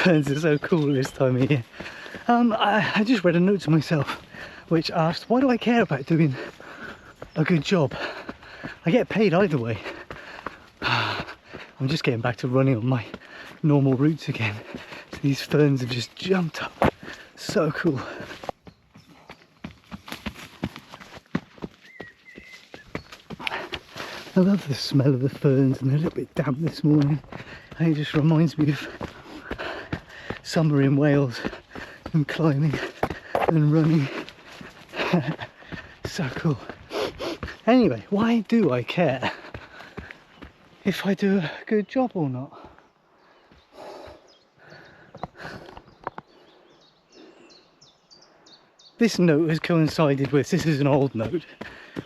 ferns are so cool this time of year. I just read a note to myself which asked, why do I care about doing a good job? I get paid either way. I'm just getting back to running on my normal routes again. So these ferns have just jumped up. So cool. I love the smell of the ferns, and they're a little bit damp this morning. And it just reminds me of summer in Wales and climbing and running. So cool. Anyway, why do I care if I do a good job or not? This note has coincided with, this is an old note,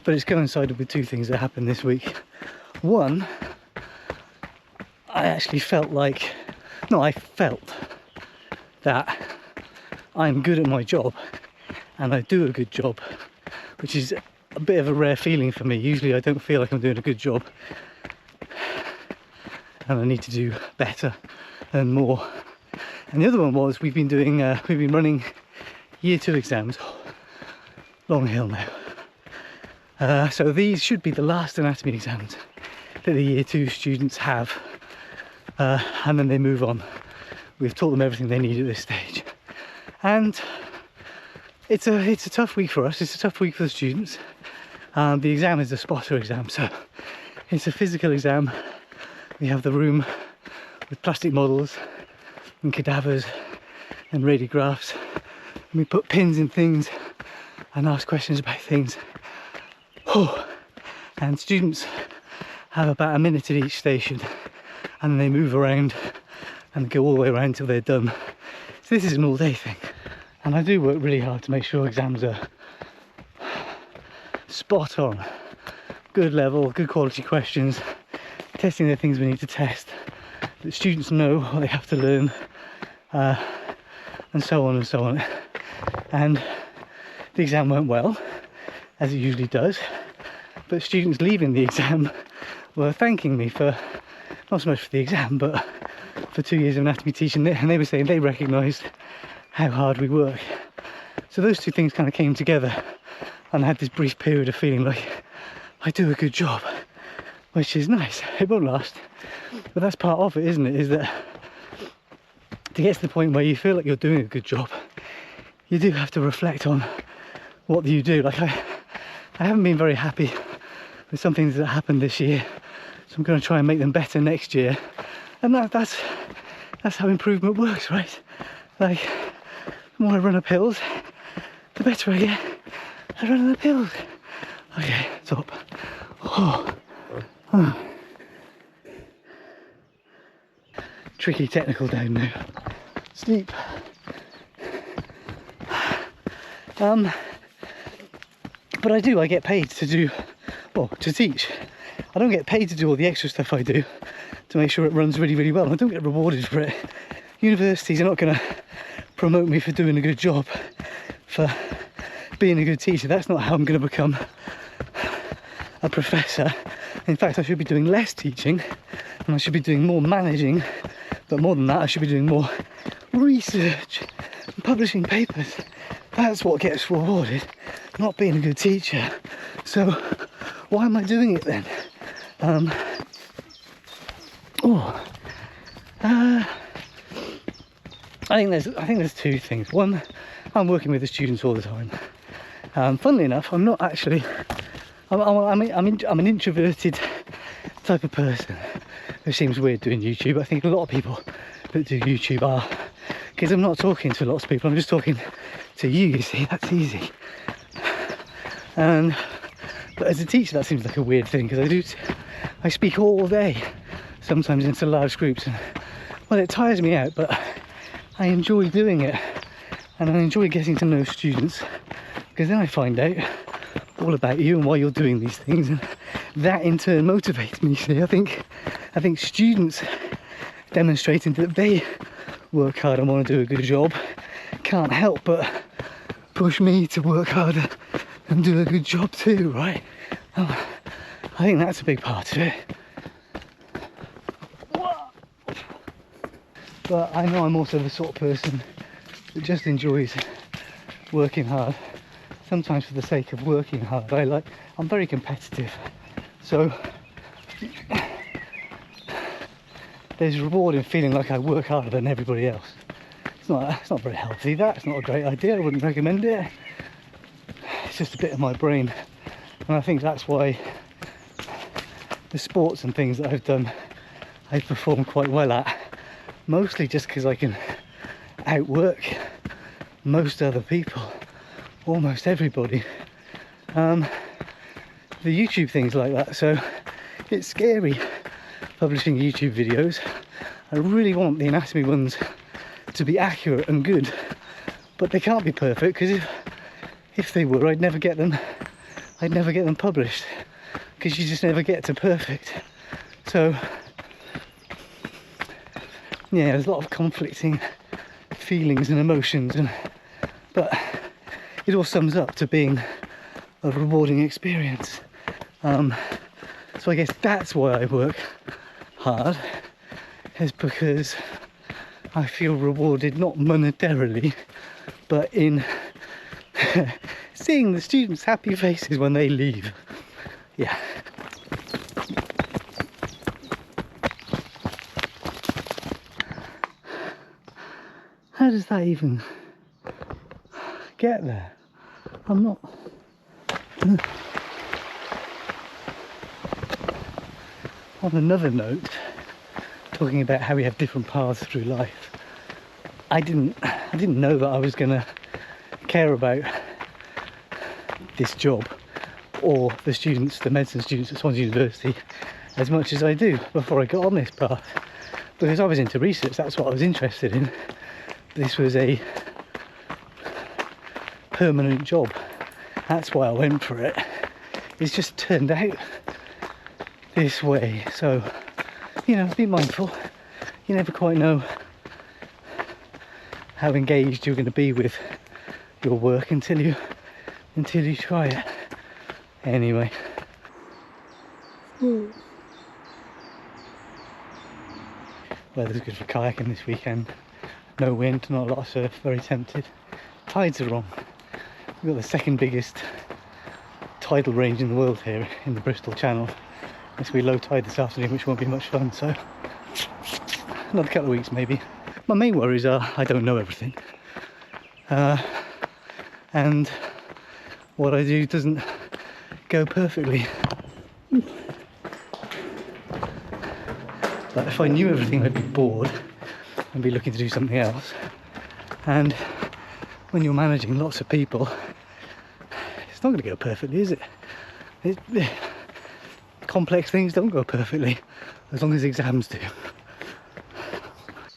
but it's coincided with two things that happened this week. One, I actually felt like, no, I felt that I'm good at my job and I do a good job, which is a bit of a rare feeling for me. Usually I don't feel like I'm doing a good job and I need to do better and more. And the other one was we've been running year 2 exams. Long hill now. So these should be the last anatomy exams that the year 2 students have, and then they move on. We've taught them everything they need at this stage, and it's a tough week for us. It's a tough week for the students. The exam is a spotter exam, so it's a physical exam. We have the room with plastic models and cadavers and radiographs, and we put pins in things and ask questions about things. And students have about a minute at each station, and then they move around and go all the way around till they're done. So this is an all-day thing, and I do work really hard to make sure exams are spot on, good level, good quality questions, testing the things we need to test, that students know what they have to learn, and so on and so on. And the exam went well, as it usually does, but students leaving the exam were thanking me for, not so much for the exam, but for 2 years of anatomy teaching, and they were saying they recognised how hard we work. So those two things kind of came together, and I had this brief period of feeling like I do a good job, which is nice. It won't last, but that's part of it, isn't it? Is that to get to the point where you feel like you're doing a good job, you do have to reflect on what you do. Like I haven't been very happy with some things that happened this year, so I'm going to try and make them better next year. And that's how improvement works, right? Like the more I run up hills, the better I get at running up hills. Okay, stop. Tricky technical down now. Steep. But I get paid to teach. I don't get paid to do all the extra stuff I do to make sure it runs really, really well. I don't get rewarded for it. Universities are not going to promote me for doing a good job, for being a good teacher. That's not how I'm going to become a professor. In fact, I should be doing less teaching and I should be doing more managing, but more than that, I should be doing more research and publishing papers. That's what gets rewarded, not being a good teacher. So why am I doing it then? I think there's two things. One, I'm working with the students all the time. Funnily enough, I'm not actually. I'm an introverted type of person. It seems weird doing YouTube. I think a lot of people that do YouTube are, because I'm not talking to lots of people. I'm just talking to you. You see, that's easy. But as a teacher, that seems like a weird thing, because I speak all day, sometimes into large groups, and well, it tires me out, but I enjoy doing it, and I enjoy getting to know students, because then I find out all about you and why you're doing these things, and that in turn motivates me. See, I think students demonstrating that they work hard and want to do a good job can't help but push me to work harder and do a good job too, right? I think that's a big part of it. But I know I'm also the sort of person that just enjoys working hard. Sometimes for the sake of working hard. I'm very competitive. So there's reward in feeling like I work harder than everybody else. It's not very healthy. It's not a great idea. I wouldn't recommend it. It's just a bit of my brain. And I think that's why the sports and things that I've done, I perform quite well at. Mostly just because I can outwork most other people, almost everybody. The YouTube things like that, so it's scary publishing YouTube videos. I really want the anatomy ones to be accurate and good, but they can't be perfect, because if they were, I'd never get them published, because you just never get to perfect. So yeah, there's a lot of conflicting feelings and emotions, but it all sums up to being a rewarding experience. So I guess that's why I work hard, is because I feel rewarded, not monetarily, but in seeing the students' happy faces when they leave. Yeah. How does that even get there? I'm not... On another note, talking about how we have different paths through life, I didn't know that I was gonna care about this job or the medicine students at Swansea University as much as I do before I got on this path, because I was into research. That's what I was interested in. This was a permanent job. That's why I went for it. It's just turned out this way. So, you know, be mindful. You never quite know how engaged you're going to be with your work until you try it. Anyway. Weather's good for kayaking this weekend. No wind, not a lot of surf, very tempted. Tides are wrong. We've got the second biggest tidal range in the world here in the Bristol Channel. It's going to be low tide this afternoon, which won't be much fun, so another couple of weeks maybe. My main worries are I don't know everything. And what I do doesn't go perfectly. But if I knew everything, I'd be bored and be looking to do something else. And when you're managing lots of people, it's not going to go perfectly, is it? Complex things don't go perfectly, as long as exams do.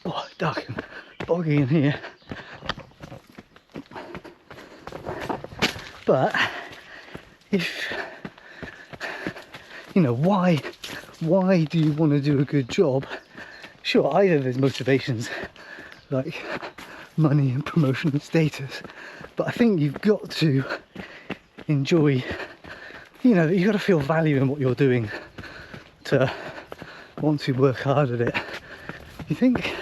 Oh, dark and boggy in here. But if you know, why do you want to do a good job? Sure, either there's motivations like money and promotion and status, but I think you've got to enjoy, you know, you've got to feel value in what you're doing to want to work hard at it. You think